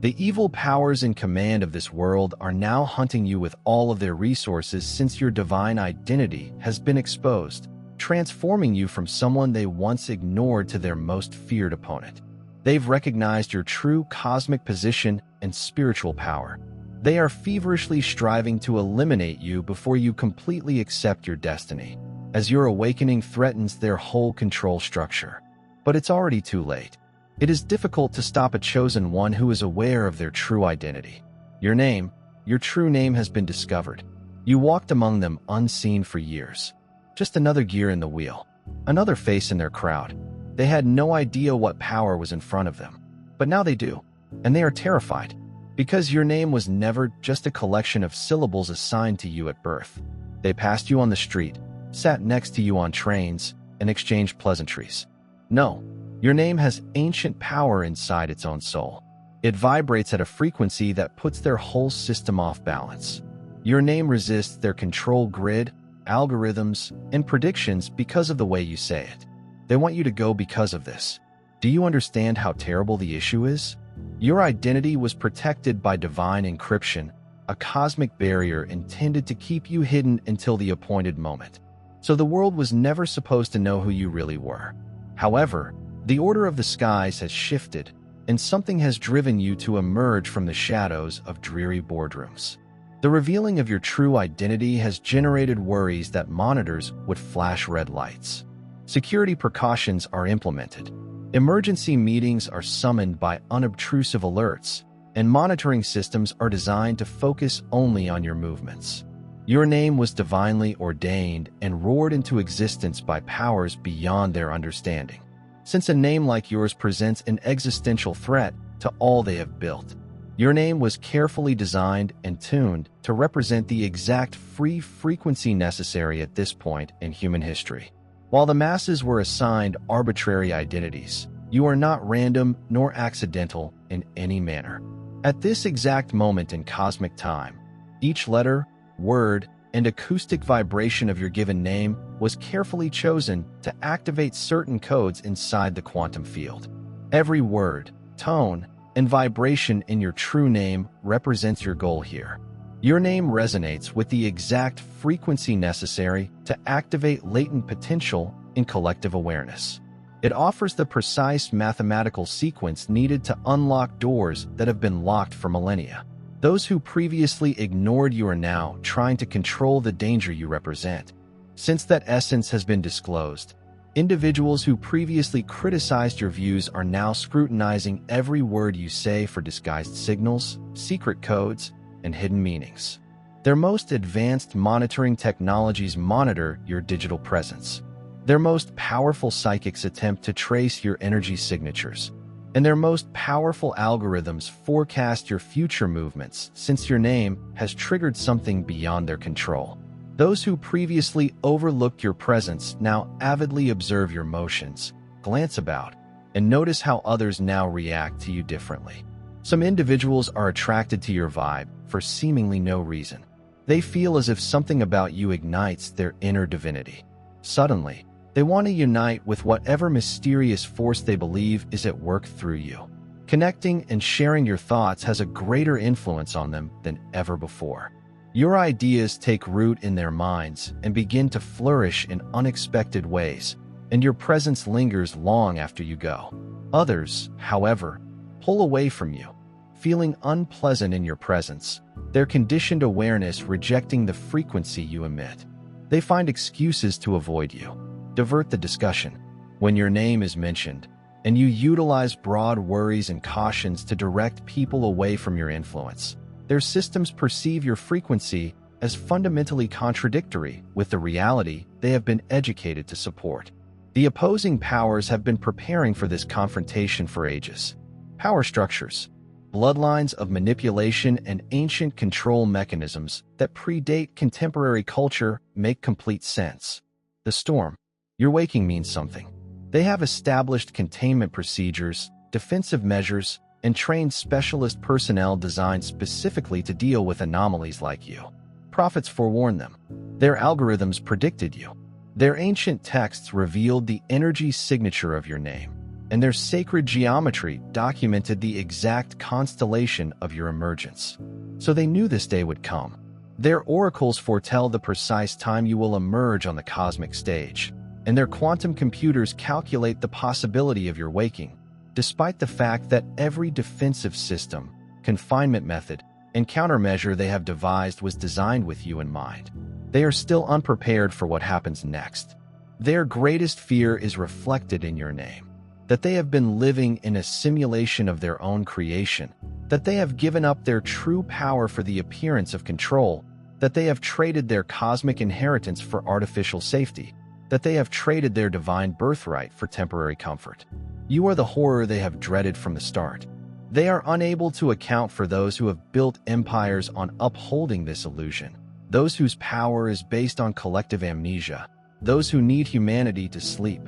The evil powers in command of this world are now hunting you with all of their resources since your divine identity has been exposed, transforming you from someone they once ignored to their most feared opponent. They've recognized your true cosmic position and spiritual power. They are feverishly striving to eliminate you before you completely accept your destiny, as your awakening threatens their whole control structure. But it's already too late. It is difficult to stop a chosen one who is aware of their true identity. Your true name has been discovered. You walked among them unseen for years. Just another gear in the wheel, another face in their crowd. They had no idea what power was in front of them. But now they do, and they are terrified, because your name was never just a collection of syllables assigned to you at birth. They passed you on the street, sat next to you on trains, and exchanged pleasantries. No. Your name has ancient power inside its own soul. It vibrates at a frequency that puts their whole system off balance. Your name resists their control grid, algorithms, and predictions because of the way you say it. They want you to go because of this. Do you understand how terrible the issue is? Your identity was protected by divine encryption, a cosmic barrier intended to keep you hidden until the appointed moment. So the world was never supposed to know who you really were. However, the order of the skies has shifted, and something has driven you to emerge from the shadows of dreary boardrooms. The revealing of your true identity has generated worries that monitors would flash red lights. Security precautions are implemented. Emergency meetings are summoned by unobtrusive alerts, and monitoring systems are designed to focus only on your movements. Your name was divinely ordained and roared into existence by powers beyond their understanding. Since a name like yours presents an existential threat to all they have built, your name was carefully designed and tuned to represent the exact free frequency necessary at this point in human history. While the masses were assigned arbitrary identities, you are not random nor accidental in any manner. At this exact moment in cosmic time, each letter, word, and acoustic vibration of your given name was carefully chosen to activate certain codes inside the quantum field. Every word, tone, and vibration in your true name represents your goal here. Your name resonates with the exact frequency necessary to activate latent potential in collective awareness. It offers the precise mathematical sequence needed to unlock doors that have been locked for millennia. Those who previously ignored you are now trying to control the danger you represent. Since that essence has been disclosed, individuals who previously criticized your views are now scrutinizing every word you say for disguised signals, secret codes, and hidden meanings. Their most advanced monitoring technologies monitor your digital presence. Their most powerful psychics attempt to trace your energy signatures, and their most powerful algorithms forecast your future movements since your name has triggered something beyond their control. Those who previously overlooked your presence now avidly observe your motions, glance about, and notice how others now react to you differently. Some individuals are attracted to your vibe for seemingly no reason. They feel as if something about you ignites their inner divinity. Suddenly, they want to unite with whatever mysterious force they believe is at work through you. Connecting and sharing your thoughts has a greater influence on them than ever before. Your ideas take root in their minds and begin to flourish in unexpected ways, and your presence lingers long after you go. Others, however, pull away from you, feeling unpleasant in your presence, their conditioned awareness rejecting the frequency you emit. They find excuses to avoid you, divert the discussion when your name is mentioned, and you utilize broad worries and cautions to direct people away from your influence. Their systems perceive your frequency as fundamentally contradictory with the reality they have been educated to support. The opposing powers have been preparing for this confrontation for ages. Power structures, bloodlines of manipulation, and ancient control mechanisms that predate contemporary culture make complete sense. The storm. Your waking means something. They have established containment procedures, defensive measures, and trained specialist personnel designed specifically to deal with anomalies like you. Prophets forewarned them. Their algorithms predicted you. Their ancient texts revealed the energy signature of your name. and their sacred geometry documented the exact constellation of your emergence. So they knew this day would come. Their oracles foretell the precise time you will emerge on the cosmic stage, and their quantum computers calculate the possibility of your waking, despite the fact that every defensive system, confinement method, and countermeasure they have devised was designed with you in mind. They are still unprepared for what happens next. Their greatest fear is reflected in your name, that they have been living in a simulation of their own creation, that they have given up their true power for the appearance of control, that they have traded their cosmic inheritance for artificial safety, that they have traded their divine birthright for temporary comfort. You are the horror they have dreaded from the start. They are unable to account for those who have built empires on upholding this illusion, those whose power is based on collective amnesia, those who need humanity to sleep,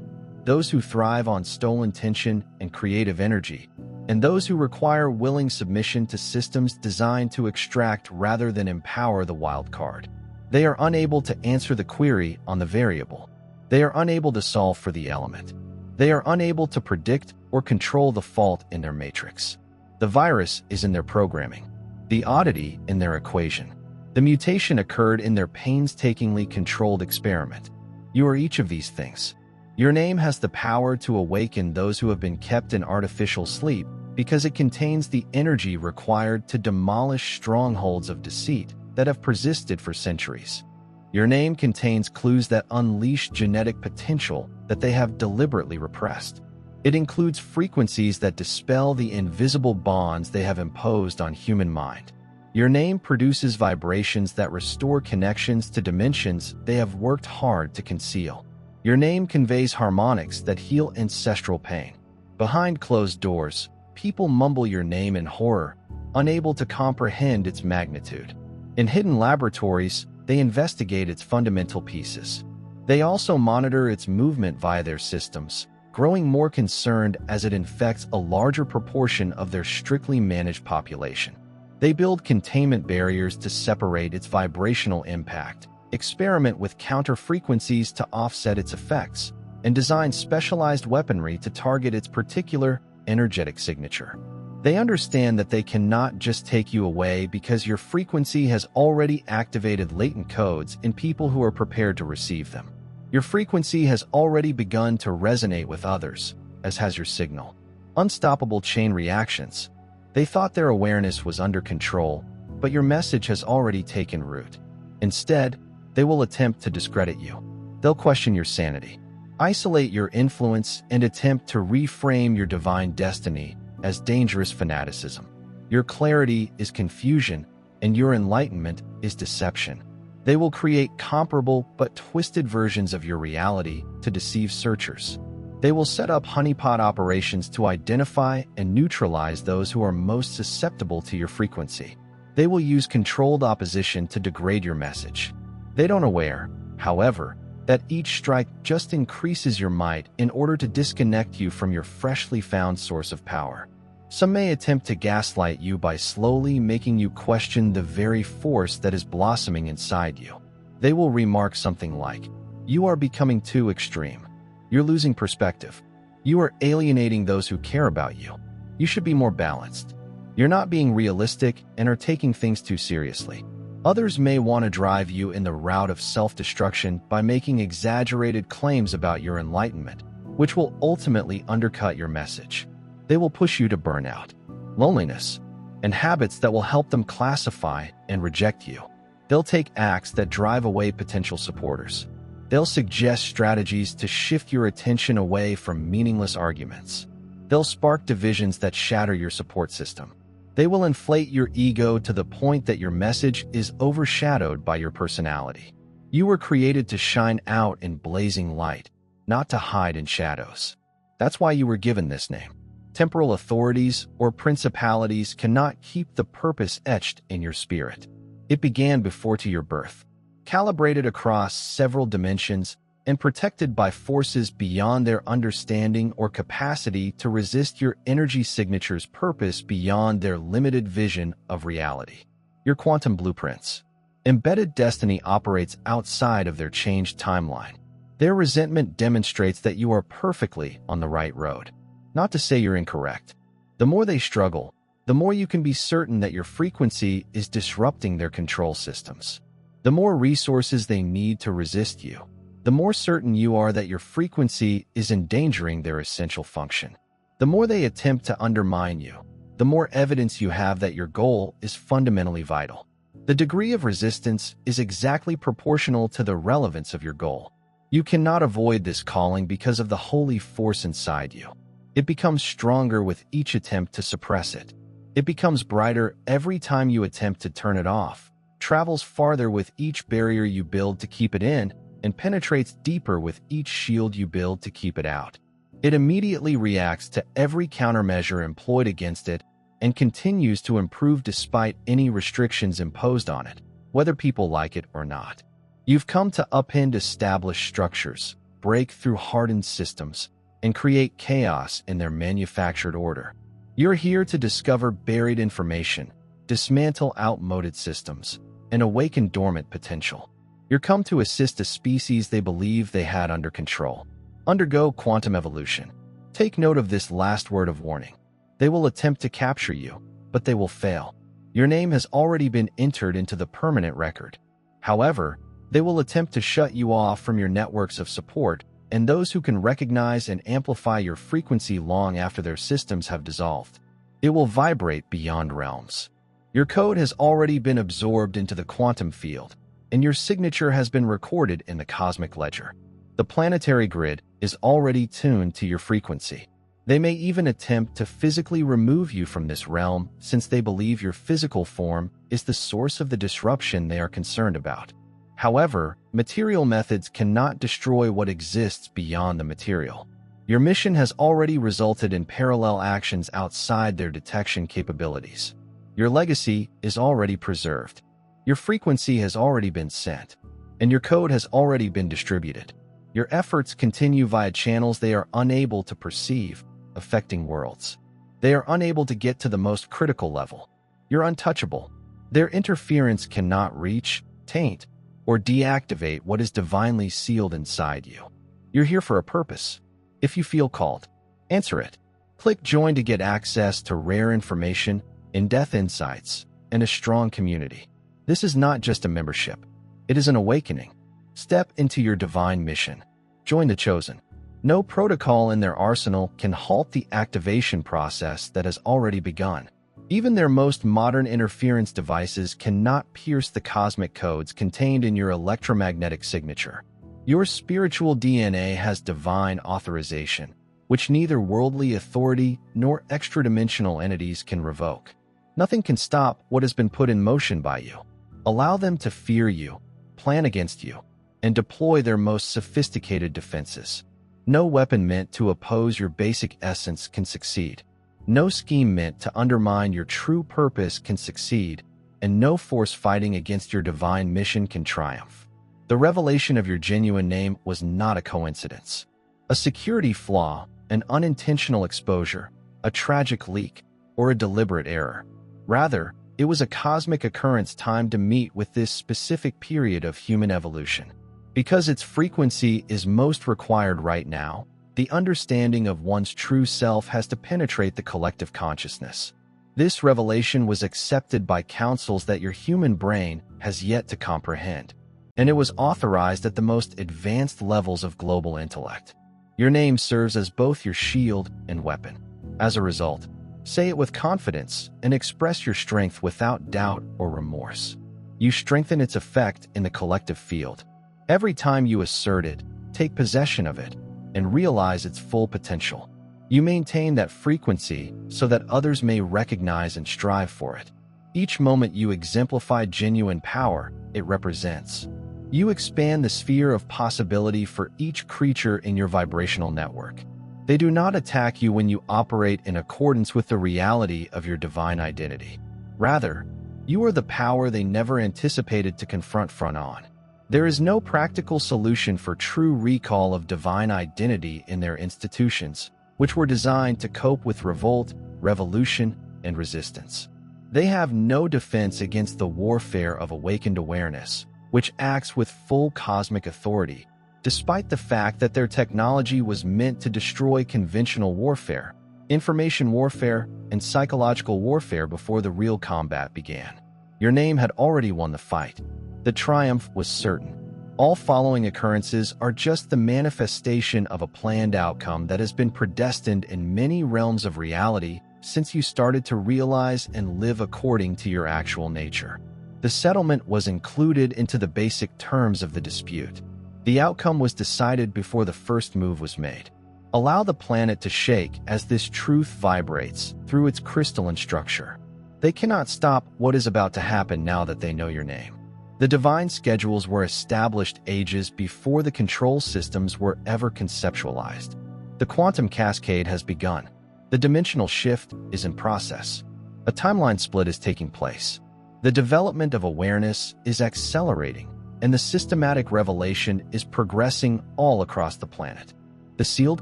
those who thrive on stolen tension and creative energy, and those who require willing submission to systems designed to extract rather than empower the wild card. They are unable to answer the query on the variable. They are unable to solve for the element. They are unable to predict or control the fault in their matrix. The virus is in their programming, the oddity in their equation. The mutation occurred in their painstakingly controlled experiment. You are each of these things. Your name has the power to awaken those who have been kept in artificial sleep because it contains the energy required to demolish strongholds of deceit that have persisted for centuries. Your name contains clues that unleash genetic potential that they have deliberately repressed. It includes frequencies that dispel the invisible bonds they have imposed on human mind. Your name produces vibrations that restore connections to dimensions they have worked hard to conceal. Your name conveys harmonics that heal ancestral pain. Behind closed doors, people mumble your name in horror, unable to comprehend its magnitude. In hidden laboratories, they investigate its fundamental pieces. They also monitor its movement via their systems, growing more concerned as it infects a larger proportion of their strictly managed population. They build containment barriers to separate its vibrational impact, experiment with counter-frequencies to offset its effects, and design specialized weaponry to target its particular energetic signature. They understand that they cannot just take you away because your frequency has already activated latent codes in people who are prepared to receive them. Your frequency has already begun to resonate with others, as has your signal. Unstoppable chain reactions. They thought their awareness was under control, but your message has already taken root. Instead, they will attempt to discredit you. They'll question your sanity, isolate your influence, and attempt to reframe your divine destiny as dangerous fanaticism. Your clarity is confusion, and your enlightenment is deception. They will create comparable but twisted versions of your reality to deceive searchers. They will set up honeypot operations to identify and neutralize those who are most susceptible to your frequency. They will use controlled opposition to degrade your message. They don't aware, however, that each strike just increases your might in order to disconnect you from your freshly found source of power. Some may attempt to gaslight you by slowly making you question the very force that is blossoming inside you. They will remark something like, "You are becoming too extreme. You're losing perspective. You are alienating those who care about you. You should be more balanced. You're not being realistic and are taking things too seriously." Others may want to drive you in the route of self-destruction by making exaggerated claims about your enlightenment, which will ultimately undercut your message. They will push you to burnout, loneliness, and habits that will help them classify and reject you. They'll take acts that drive away potential supporters. They'll suggest strategies to shift your attention away from meaningless arguments. They'll spark divisions that shatter your support system. They will inflate your ego to the point that your message is overshadowed by your personality. You were created to shine out in blazing light, not to hide in shadows. That's why you were given this name. Temporal authorities or principalities cannot keep the purpose etched in your spirit. It began before to your birth, calibrated across several dimensions and protected by forces beyond their understanding or capacity to resist your energy signature's purpose beyond their limited vision of reality. Your quantum blueprints. Embedded destiny operates outside of their changed timeline. Their resentment demonstrates that you are perfectly on the right road, Not to say you're incorrect. The more they struggle, the more you can be certain that your frequency is disrupting their control systems. The more resources they need to resist you, the more certain you are that your frequency is endangering their essential function. The more they attempt to undermine you, the more evidence you have that your goal is fundamentally vital. The degree of resistance is exactly proportional to the relevance of your goal. You cannot avoid this calling because of the holy force inside you. It becomes stronger with each attempt to suppress it. It becomes brighter every time you attempt to turn it off, travels farther with each barrier you build to keep it in, and penetrates deeper with each shield you build to keep it out. It immediately reacts to every countermeasure employed against it and continues to improve despite any restrictions imposed on it, whether people like it or not. You've come to upend established structures, break through hardened systems, and create chaos in their manufactured order. You're here to discover buried information, dismantle outmoded systems, and awaken dormant potential. You're come to assist a species they believe they had under control. Undergo quantum evolution. Take note of this last word of warning. They will attempt to capture you, but they will fail. Your name has already been entered into the permanent record. However, they will attempt to shut you off from your networks of support and those who can recognize and amplify your frequency long after their systems have dissolved. It will vibrate beyond realms. Your code has already been absorbed into the quantum field, and your signature has been recorded in the cosmic ledger. The planetary grid is already tuned to your frequency. They may even attempt to physically remove you from this realm since they believe your physical form is the source of the disruption they are concerned about. However, material methods cannot destroy what exists beyond the material. Your mission has already resulted in parallel actions outside their detection capabilities. Your legacy is already preserved. Your frequency has already been sent, and your code has already been distributed. Your efforts continue via channels they are unable to perceive, affecting worlds. They are unable to get to the most critical level. You're untouchable. Their interference cannot reach, taint, or deactivate what is divinely sealed inside you. You're here for a purpose. If you feel called, answer it. Click join to get access to rare information, in-depth insights, and a strong community. This is not just a membership. It is an awakening. Step into your divine mission. Join the chosen. No protocol in their arsenal can halt the activation process that has already begun. Even their most modern interference devices cannot pierce the cosmic codes contained in your electromagnetic signature. Your spiritual DNA has divine authorization, which neither worldly authority nor extra-dimensional entities can revoke. Nothing can stop what has been put in motion by you. Allow them to fear you, plan against you, and deploy their most sophisticated defenses. No weapon meant to oppose your basic essence can succeed. No scheme meant to undermine your true purpose can succeed, and no force fighting against your divine mission can triumph. The revelation of your genuine name was not a coincidence, a security flaw, an unintentional exposure, a tragic leak, or a deliberate error. Rather, it was a cosmic occurrence timed to meet with this specific period of human evolution. Because its frequency is most required right now, the understanding of one's true self has to penetrate the collective consciousness. This revelation was accepted by councils that your human brain has yet to comprehend, and it was authorized at the most advanced levels of global intellect. Your name serves as both your shield and weapon. As a result, say it with confidence and express your strength without doubt or remorse. You strengthen its effect in the collective field. Every time you assert it, take possession of it, and realize its full potential. You maintain that frequency so that others may recognize and strive for it. Each moment you exemplify genuine power it represents. You expand the sphere of possibility for each creature in your vibrational network. They do not attack you when you operate in accordance with the reality of your divine identity. Rather, you are the power they never anticipated to confront front-on. There is no practical solution for true recall of divine identity in their institutions, which were designed to cope with revolt, revolution, and resistance. They have no defense against the warfare of awakened awareness, which acts with full cosmic authority, despite the fact that their technology was meant to destroy conventional warfare. information warfare, and psychological warfare before the real combat began. Your name had already won the fight. The triumph was certain. All following occurrences are just the manifestation of a planned outcome that has been predestined in many realms of reality since you started to realize and live according to your actual nature. The settlement was included into the basic terms of the dispute. The outcome was decided before the first move was made. Allow the planet to shake as this truth vibrates through its crystalline structure. They cannot stop what is about to happen now that they know your name. The divine schedules were established ages before the control systems were ever conceptualized. The quantum cascade has begun. The dimensional shift is in process. A timeline split is taking place. The development of awareness is accelerating, and the systematic revelation is progressing all across the planet. The sealed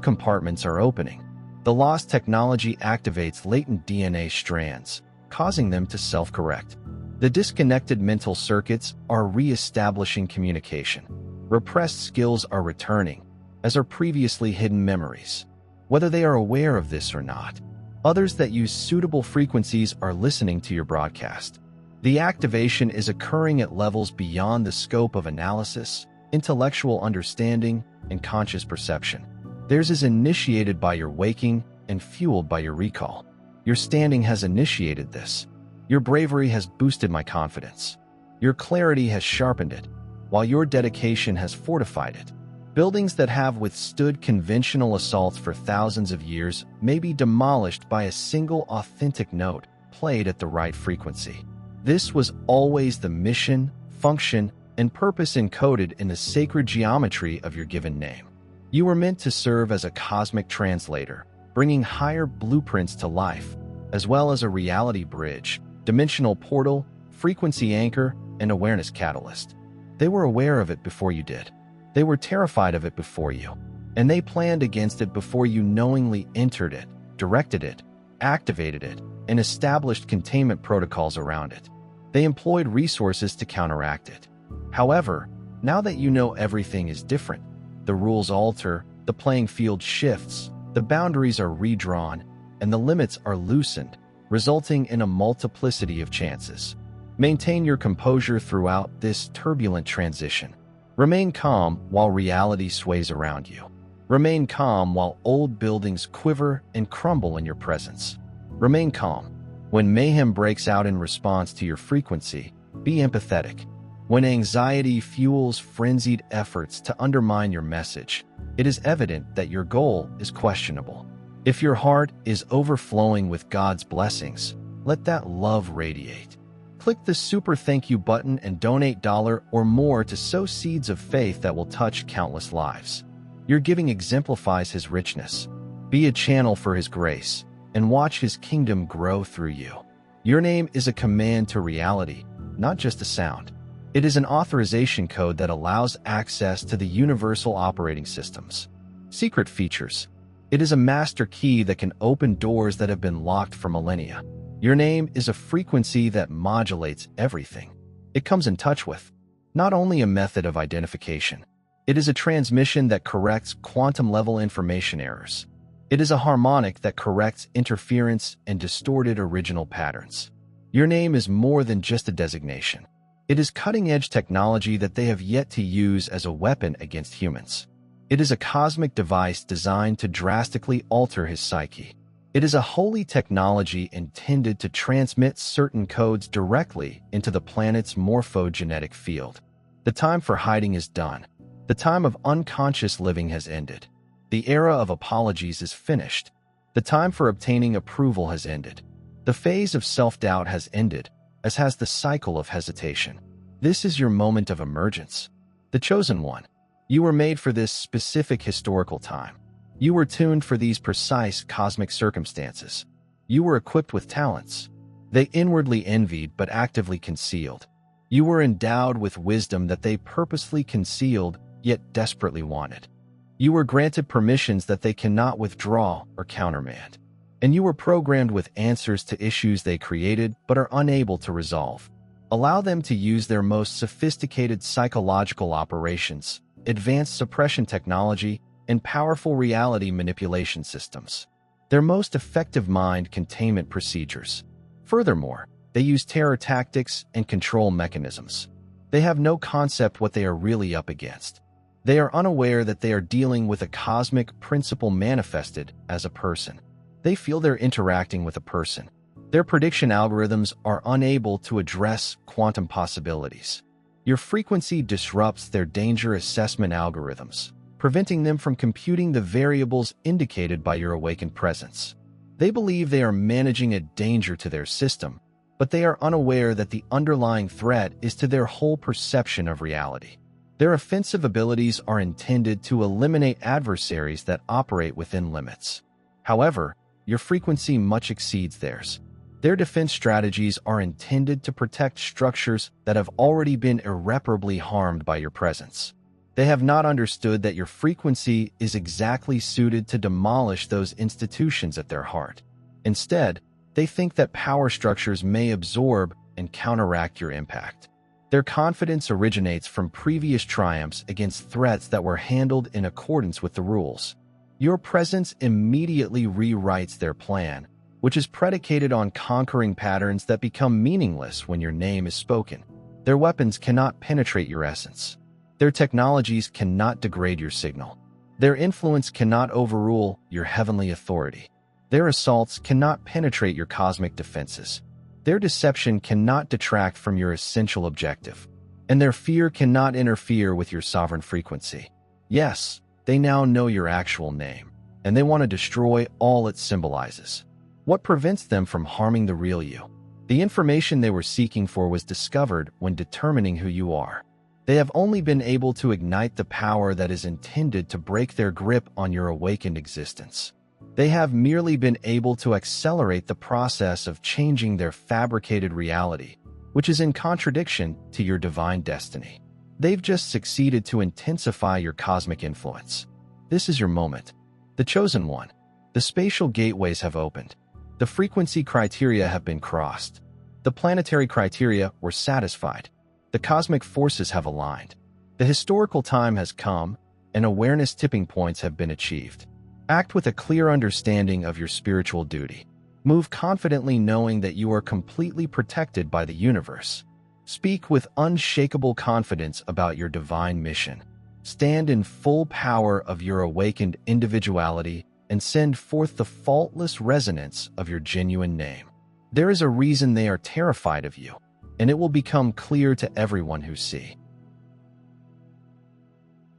compartments are opening. The lost technology activates latent DNA strands, causing them to self-correct. The disconnected mental circuits are re-establishing communication. Repressed skills are returning, as are previously hidden memories. Whether they are aware of this or not, others that use suitable frequencies are listening to your broadcast. The activation is occurring at levels beyond the scope of analysis, intellectual understanding, and conscious perception. Theirs is initiated by your waking and fueled by your recall. Your standing has initiated this. Your bravery has boosted my confidence. Your clarity has sharpened it, while your dedication has fortified it. Buildings that have withstood conventional assaults for thousands of years may be demolished by a single authentic note played at the right frequency. This was always the mission, function, and purpose encoded in the sacred geometry of your given name. You were meant to serve as a cosmic translator, bringing higher blueprints to life, as well as a reality bridge, dimensional portal, frequency anchor, and awareness catalyst. They were aware of it before you did. They were terrified of it before you, and they planned against it before you knowingly entered it, directed it, activated it, and established containment protocols around it. They employed resources to counteract it. However, now that you know everything is different, the rules alter, the playing field shifts, the boundaries are redrawn, and the limits are loosened, resulting in a multiplicity of chances. Maintain your composure throughout this turbulent transition. Remain calm while reality sways around you. Remain calm while old buildings quiver and crumble in your presence. Remain calm. When mayhem breaks out in response to your frequency, be empathetic. When anxiety fuels frenzied efforts to undermine your message, it is evident that your goal is questionable. If your heart is overflowing with God's blessings, let that love radiate. Click the super thank you button and donate $1 or more to sow seeds of faith that will touch countless lives. Your giving exemplifies His richness. Be a channel for His grace, and watch His kingdom grow through you. Your name is a command to reality, not just a sound. It is an authorization code that allows access to the universal operating systems. Secret features. It is a master key that can open doors that have been locked for millennia. Your name is a frequency that modulates everything it comes in touch with. Not only a method of identification, it is a transmission that corrects quantum-level information errors. It is a harmonic that corrects interference and distorted original patterns. Your name is more than just a designation. It is cutting-edge technology that they have yet to use as a weapon against humans. It is a cosmic device designed to drastically alter his psyche. It is a holy technology intended to transmit certain codes directly into the planet's morphogenetic field. The time for hiding is done. The time of unconscious living has ended. The era of apologies is finished. The time for obtaining approval has ended. The phase of self-doubt has ended, as has the cycle of hesitation. This is your moment of emergence. The chosen one. You were made for this specific historical time. You were tuned for these precise cosmic circumstances. You were equipped with talents. They inwardly envied but actively concealed. You were endowed with wisdom that they purposely concealed yet desperately wanted. You were granted permissions that they cannot withdraw or countermand. And you were programmed with answers to issues they created but are unable to resolve. Allow them to use their most sophisticated psychological operations, advanced suppression technology, and powerful reality manipulation systems. their most effective mind containment procedures. Furthermore, they use terror tactics and control mechanisms. They have no concept what they are really up against. They are unaware that they are dealing with a cosmic principle manifested as a person. They feel they're interacting with a person. Their prediction algorithms are unable to address quantum possibilities. Your frequency disrupts their danger assessment algorithms, preventing them from computing the variables indicated by your awakened presence. They believe they are managing a danger to their system, but they are unaware that the underlying threat is to their whole perception of reality. Their offensive abilities are intended to eliminate adversaries that operate within limits. However, your frequency much exceeds theirs. Their defense strategies are intended to protect structures that have already been irreparably harmed by your presence. They have not understood that your frequency is exactly suited to demolish those institutions at their heart. Instead, they think that power structures may absorb and counteract your impact. Their confidence originates from previous triumphs against threats that were handled in accordance with the rules. Your presence immediately rewrites their plan, which is predicated on conquering patterns that become meaningless when your name is spoken. Their weapons cannot penetrate your essence. Their technologies cannot degrade your signal. Their influence cannot overrule your heavenly authority. Their assaults cannot penetrate your cosmic defenses. Their deception cannot detract from your essential objective. And their fear cannot interfere with your sovereign frequency. Yes, they now know your actual name, and they want to destroy all it symbolizes. What prevents them from harming the real you? The information they were seeking for was discovered when determining who you are. They have only been able to ignite the power that is intended to break their grip on your awakened existence. They have merely been able to accelerate the process of changing their fabricated reality, which is in contradiction to your divine destiny. They've just succeeded to intensify your cosmic influence. This is your moment. The chosen one. The spatial gateways have opened. The frequency criteria have been crossed. The planetary criteria were satisfied. The cosmic forces have aligned. The historical time has come, and awareness tipping points have been achieved. Act with a clear understanding of your spiritual duty. Move confidently knowing that you are completely protected by the universe. Speak with unshakable confidence about your divine mission. Stand in full power of your awakened individuality and send forth the faultless resonance of your genuine name. There is a reason they are terrified of you, and it will become clear to everyone who see.